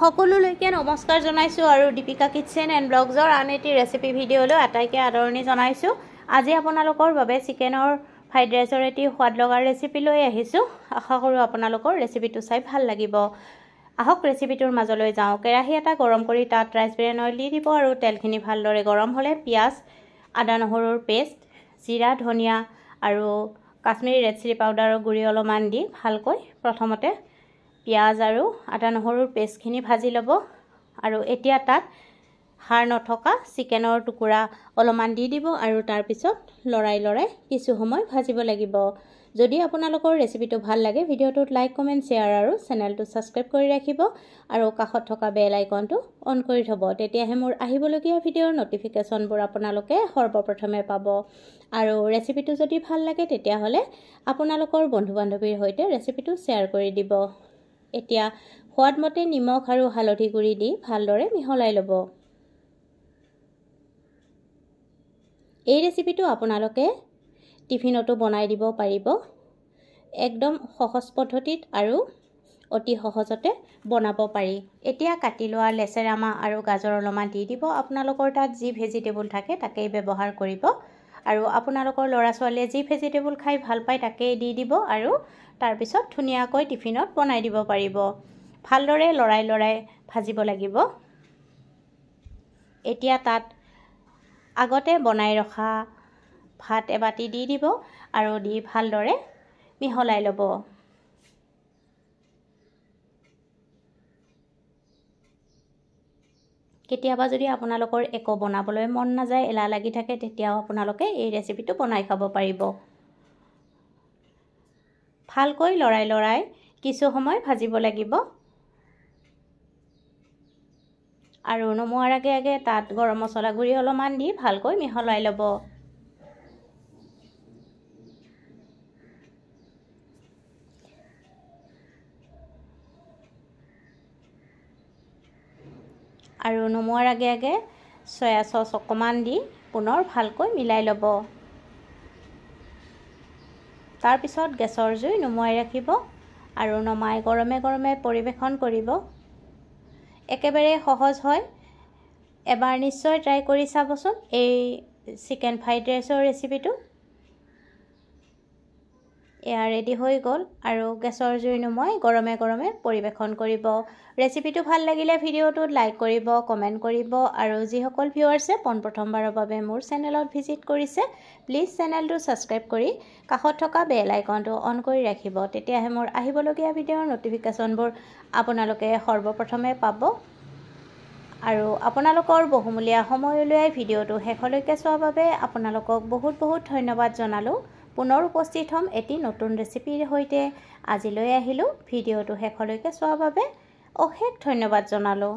সকলোলৈকে নমস্কাৰ জনাইছো আৰু দীপিকা কিচেন এণ্ড ব্লগছৰ আন এটি ৰেচিপি ভিডিঅ'লৈ আটাইকে আদৰণি জনাইছো। আজি আপোনালোকৰ বাবে চিকেনৰ ফ্ৰাইড ৰাইচৰ এটি সোৱাদ লগা ৰেচিপি লৈ আহিছো। আশা কৰোঁ আপোনালোকৰ ৰেচিপিটো চাই ভাল লাগিব। আহক ৰেচিপিটোৰ মাজলৈ যাওঁ। কেৰাহী এটা গৰম কৰি তাত ৰাইচ ব্ৰেন অইল দি দিব আৰু তেলখিনি ভালদৰে গৰম হ'লে পিঁয়াজ, আদা নহৰুৰ পেষ্ট, জিৰা, ধনিয়া আৰু কাশ্মীৰী ৰেড চিলি পাউডাৰৰ গুড়ি অলপমান দি ভালকৈ প্ৰথমতে পিঁয়াজ আৰু আদা নহৰুৰ পেষ্টখিনি ভাজি ল'ব আৰু এতিয়া তাত হাড় নথকা চিকেনৰ টুকুৰা অলপমান দি দিব আৰু তাৰ পিছত লৰাই কিছু সময় ভাজিব লাগিব। যদি আপোনালোকৰ ৰেচিপিটো ভাল লাগে ভিডিঅ'টোত লাইক, কমেণ্ট, শ্বেয়াৰ আৰু চেনেলটো ছাবস্ক্ৰাইব কৰি ৰাখিব আৰু কাষত থকা বেল আইকনটো অন কৰি থ'ব। তেতিয়াহে মোৰ আহিবলগীয়া ভিডিঅ'ৰ নটিফিকেশ্যনবোৰ আপোনালোকে সৰ্বপ্ৰথমে পাব। আৰু ৰেচিপিটো যদি ভাল লাগে তেতিয়াহ'লে আপোনালোকৰ বন্ধু-বান্ধৱীৰ সৈতে ৰেচিপিটো শ্বেয়াৰ কৰি দিব। এতিয়া সোৱাদমতে নিমখ আৰু হালধি গুড়ি দি ভালদৰে মিহলাই ল'ব। এই ৰেচিপিটো আপোনালোকে টিফিনতো বনাই দিব পাৰিব। একদম সহজ পদ্ধতিত আৰু অতি সহজতে বনাব পাৰি। এতিয়া কাটি লোৱা লেচেৰা মাহ আৰু গাজৰ অলপমান দি দিব। আপোনালোকৰ তাত যি ভেজিটেবল থাকে তাকেই ব্যৱহাৰ কৰিব আৰু আপোনালোকৰ ল'ৰা-ছোৱালীয়ে যি ভেজিটেবল খাই ভাল পায় তাকেই দি দিব আৰু তাৰপিছত ধুনীয়াকৈ টিফিনত বনাই দিব পাৰিব। ভালদৰে লৰাই ভাজিব লাগিব। এতিয়া তাত আগতে বনাই ৰখা ভাত এবাটি দি দিব আৰু দি ভালদৰে মিহলাই ল'ব। কেতিয়াবা যদি আপোনালোকৰ একো বনাবলৈ মন নাযায়, এলাহ লাগি থাকে, তেতিয়াও আপোনালোকে এই ৰেচিপিটো বনাই খাব পাৰিব। ভালকৈ লৰাই কিছু সময় ভাজিব লাগিব আৰু নমোৱাৰ আগে তাত গৰম মছলা গুড়ি অলপমান দি ভালকৈ মিহলাই ল'ব। আৰু নমোৱাৰ আগে চয়া চচ অকণমান দি পুনৰ ভালকৈ মিলাই ল'ব। তাৰপিছত গেছৰ জুই নুমুৱাই ৰাখিব আৰু নমাই গৰমে পৰিৱেশন কৰিব। একেবাৰে সহজ হয়, এবাৰ নিশ্চয় ট্ৰাই কৰি চাবচোন এই চিকেন ফ্ৰাইড ৰাইচৰ ৰেচিপিটো। এয়া ৰেডি হৈ গ'ল আৰু গেছৰ জুই নুমুৱাই গৰমে পৰিৱেশন কৰিব। ৰেচিপিটো ভাল লাগিলে ভিডিঅ'টোত লাইক কৰিব, কমেণ্ট কৰিব আৰু যিসকল ভিউৱাৰ্ছে পোনপ্ৰথমবাৰৰ বাবে মোৰ চেনেলত ভিজিট কৰিছে প্লিজ চেনেলটো ছাবস্ক্ৰাইব কৰি কাষত থকা বেল আইকনটো অন কৰি ৰাখিব। তেতিয়াহে মোৰ আহিবলগীয়া ভিডিঅ'ৰ নটিফিকেশ্যনবোৰ আপোনালোকে সৰ্বপ্ৰথমে পাব। আৰু আপোনালোকৰ বহুমূলীয়া সময় উলিয়াই ভিডিঅ'টো শেষলৈকে চোৱাৰ বাবে আপোনালোকক বহুত ধন্যবাদ জনালোঁ। পুনৰ উপস্থিত হ'ম এটি নতুন ৰেচিপিৰ সৈতে। আজিলৈ আহিলোঁ। ভিডিঅ'টো শেষলৈকে চোৱাৰ বাবে অশেষ ধন্যবাদ জনালোঁ।